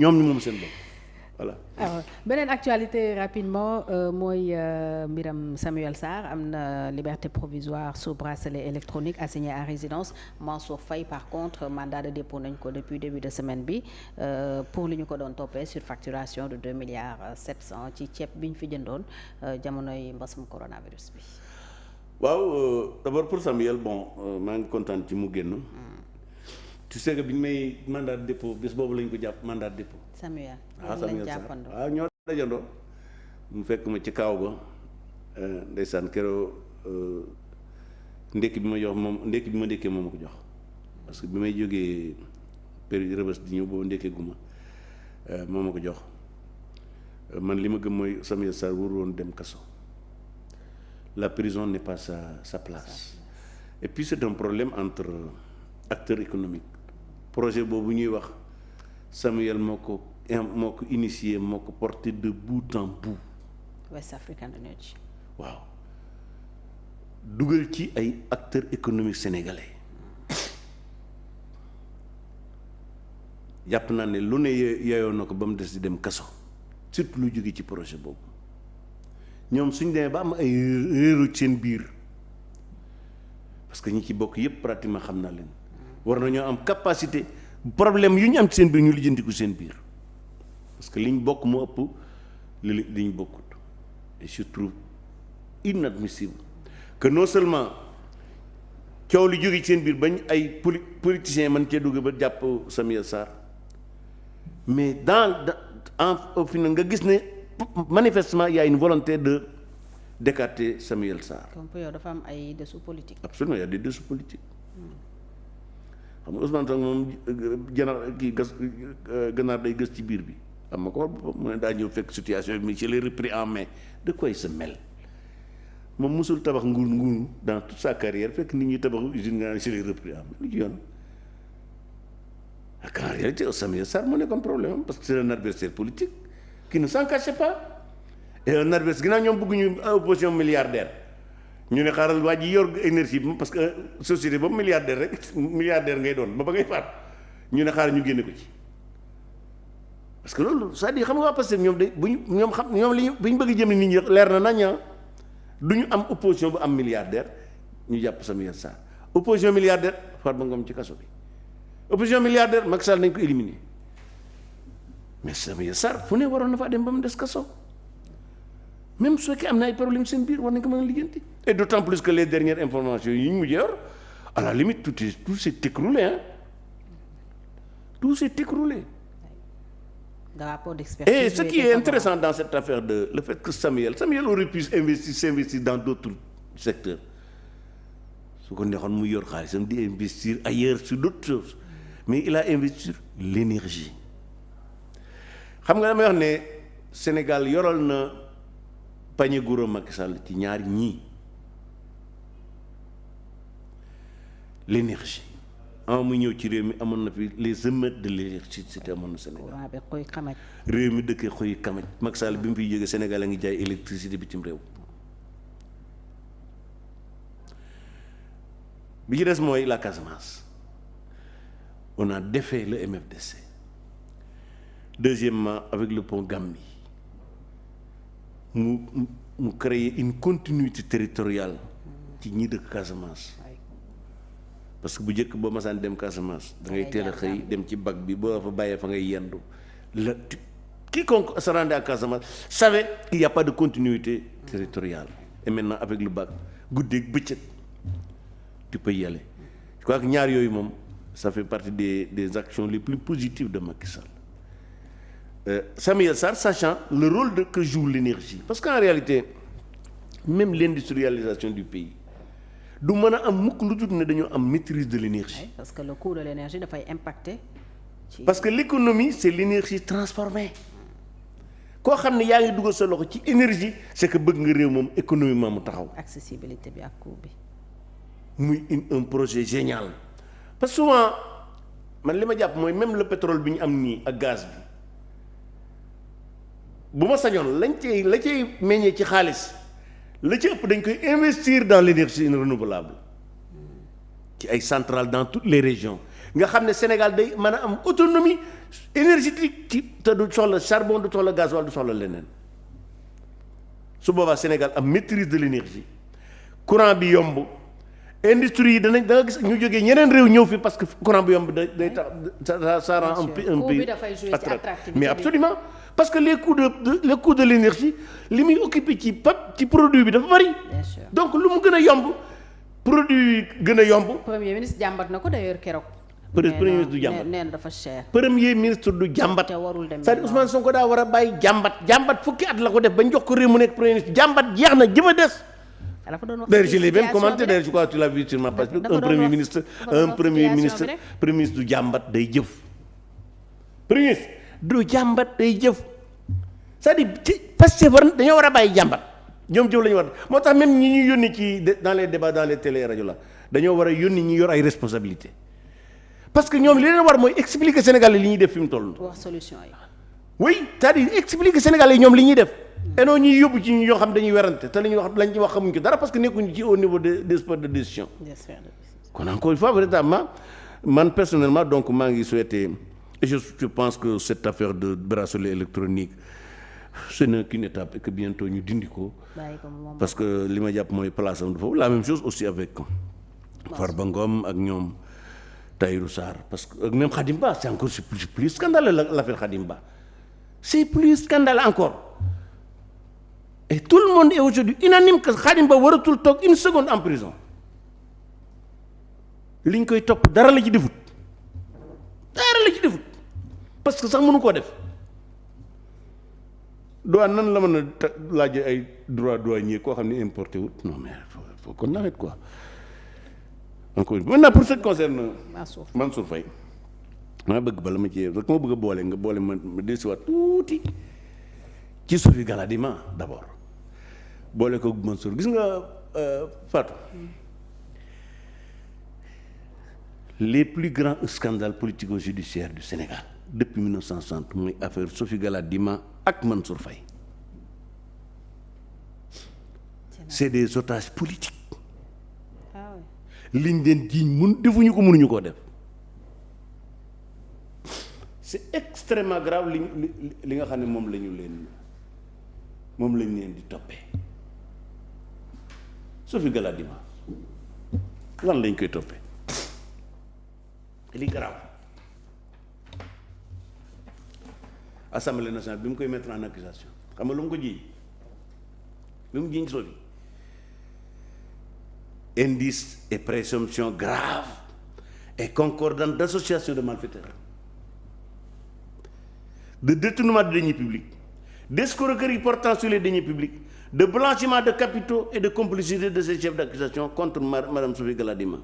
ñoom ñu moom seen bopp voilà. alors beneen actualité rapidement mooy mbiram Samuel Sarr am na liberté provisoire sous bracelet électronique assigné à résidence Mansour Faye par contre mandat de dépôt nañ ko depuis début de semaine bi pour li ñu ko doon toppee surfacturation de 2 milliards 700 ci ceeb bi ñu fi jëndoon jamonoy mbasum coronavirus bi. waaw d'abord pour Samuel bon maa ngi kontaan ci mu génn. tu sais que bi ñu may mandat de dépôt bés boobu lañ ko jàpp mandat de dépôt. Samuel Samuel Sarr waaw ñoo dajandoo mu fekk ma ci kaaw ba ndeysaan keroo ndekki bi ma jox moom ndekki bi ma ndekkee moom ma ko jox parce que bi may jógee péri Rebeuss di ñëw boobu ndekkee guma moom ma ko jox man li ma gëm mooy Samuel Sarr wóor woon dem kaso. La prison n'est pas sa place. Et puis c'est un problème entre acteurs économiques. Projet boobu ñuy wax Samuel moo ko initié moo ko porté de bout en bout. West African Energy. waaw dugal ci ay acteurs économiques sénégalais jàpp naa ne lu ne yeyoo na ko ba mu des di dem kaso surtout lu jóge ci projet boobu. ñoom suñ demee ba am ay réeru seen biir parce que ñi ci bokk yépp pratiquement xam naa leen war nañoo am capacité problème yu ñu am ci seen biir ñu lijjantiku seen biir parce que liñ bokk moo ëpp liñ bokkut et je trouve inadmissible que non seulement coow li jóge ci seen biir bañ ay politiciens mën cee dugg ba jàpp Samuel Sarr mais au final nga gis ne manifestement il y a une volonté de d'écarter Samuel Sarr. comme yow dafa am ay dessous politique. absolument il y a des dessous politiques. xam nga Ousmane Sonko moom gànnaar day gës ci biir bi am ma ko mu ne daa ñëw fekk situation bi je l'ai repris en main de quoi il se mêle moom mosul tabax nguur dans toute sa carrière fekk nit ñi tabax usine nga je l'ai repris en main lu ci yoon ak en réalité Samuel Sarr moo nekkoon problème parce que c'est un adversaire politique. qui ne s'en cachait pas et un adversaire ginnaaw ñoom bëgguñu opposition milliardaire ñu ne xaaral waa ji yor énergie bi parce que société boobu milliardaire ngay doon ba ngay faat ñu ne xaaral ñu génne ko ci parce que loolu c'est-à-dire xam nga waa Pastef ñoom de ñoom li ñu bëgg jëm nit ñi leer na nañ du ñu am opposition bu am milliardaire ñu jàpp Samuel Sarr opposition milliardaire Farba Ngom ci kaso bi opposition milliardaire Macky Sall nañ ko éliminer mais Samuel Sarr fu ne waroon na faa dem ba mu des kaso même su fekkee am na ay problème seen biir war nañ ko mën a lijjanti et d'autant plus que les dernières informations yi ñu mujjee yor à la limite tout s'est écroulé tout s'est écroulé. Rapport d'expertise. Et ce qui est intéressant dans cette affaire le fait que Samuel aurait pu s'investir dans d'autres secteurs su ko neexoon mu yor xaalisam di investir ailleurs sur d'autres choses mais il a investi sur l'énergie. xam nga damay wax ne Sénégal yoral na pañe guro Macky Sall ci ñaari ñii l'énergie mu ñëw ci réew mi amoon na fi les émeutes de l'électricité amoon na Sénégal réew mi dëkkee xoy kamaj Macky Sall bi mu fiy jógee Sénégal a ngi jaay électricité bitim réew bi ci des mooy la Casamance on a défait le MFDC. Deuxièmement, avec le pont Gambie, mu créer une continuité territoriale ci ñi dëkk Casamance parce que bu njëkk boo masaan dem Casamance da ngay teel a xëy dem ci bac bi boo fa bàyyee fa ngay yendu la quiconque se rendait à Casamance savait qu'il n'y a pas de continuité territoriale et maintenant avec le bac guddeeg bëccëg tu peux y aller je crois que ñaar yooyu moom ça fait partie des actions les plus positives de Macky Sall. Samuel Sarr sachant le rôle que joue l'énergie parce qu'en réalité même l'industrialisation du pays du mën a am mukk lu dul ne dañoo am maîtrise de l'énergie. Oui, parce que le coût de l'énergie dafay impacter. parce que l'économie c'est l'énergie transformée koo xam ne yaa ngi dugal sa loxo ci énergie c'est que bëgg nga réew moom économiquement mu taxaw. accessibilité bi ak coût bi. muy un projet génial parce que souvent man li ma jàpp mooy même le pétrole bi ñu am nii ak gaz bi. bu ma sañoon la cay meññee ci xaalis la ci ëpp dañ koy investir dans l'énergie renouvelable ci ay centrales dans toutes les régions nga xam ne Sénégal day mën a am autonomie énergétique ci te du soxla charbon du soxla gasoil du soxla leneen su boobaa Sénégal am maîtrise de l'énergie courant bi yomb industrie yi da nga gis ñu jógee ñeneen réew ñëw fi parce que courant bi yomb day tax ça rend un pays attractif mais absolument parce que les coûts de l'énergie li muy occupé ci produit bi dafa bari donc lu mu gën a yomb produit gën a yomb. Premier ministre jàmbat na ko d'ailleurs keroog. Premier ministre du jàmbat nee na dafa cher. Premier ministre du jàmbat. te warul dem c'est-à-dire Ousmane Sonko daa war a bàyyi jàmbat fukki at la ko def ba ñu jox ko réew mu nekk premier ministre jàmbat jeex na jëfa des. dafa doon wax d'ailleurs je l'ai même commenté d'ailleurs je crois que tu l'as vu sur ma page. premier ministre du jàmbat day jëf. premier ministre du jàmbat day jëf c'est-à-dire parce que dañoo war a bàyyi jàmbat. ñoom jëw la ñu war moo tax même ñi ñuy yónni ci dans les débats dans les télé rajo la dañoo war a yónni ñi yor ay responsabilités parce que ñoom li leen war mooy expliquer Sénégalais li ñuy def fi mu toll. wax solution yi. oui c'est-à-dire expliquer Sénégalais yi ñoom li ñuy def. et non ñuy yóbbu ci ñoo xam dañuy werante te li ñuy wax lañ ci wax xamuñ ko dara parce que nekkuñu ci au niveau des sphères de décision. kon encore une fois véritablement man personnellement donc maa ngi souhaité et je pense que cette affaire de bracelet électronique. ce n'est qu'une étape et que bientôt ñu dindi ko parce que li ma jàpp mooy place am foofu la même chose aussi avec Farba Ngom ak ñoom Tahirou Sarr parce que ak même Khadim Ba c'est encore plus scandaleux l'affaire Khadim Ba c'est plus scandaleux encore et tout le monde est aujourd'hui unanime que Khadim Ba waratul toog une seconde en prison li ñu koy topp dara la ci defut parce que sax mënu koo def douane nan la mën a laaj ay droit douanier koo xam ne importé wut non mais faut qu'on arrête quoi encore maintenant pour ce qui concerne Mansour Faye maa bëgg bala ma ci rek ma bëgg a boole nga boole ma dellusiwaat tuuti ci Sophie Gladima d'abord boole ko Mansour gis nga Fatou les plus grands scandales politico-judiciaires du Sénégal depuis 1960 mooy affaire Sophie Gladima ak Mansour Faye c'est des otages politiques liñ leen jiiñ defuñu ko mënuñu koo def c'est extrêmement grave li nga xam ne moom lañ leen di toppee Sophie Gladima lan lañ koy toppee li grave Assemblée nationale bi mu koy mettre en accusation xam nga lu mu ko jiiñ lu mu jiiñ Sophie indice et présomption grave et concordante d'association de malfaiteurs, de détournement de deniers publics, d'escroquerie portant sur les deniers publics, de blanchiment de capitaux et de complicité de ces chefs d'accusation contre Madame Sophie Gladima.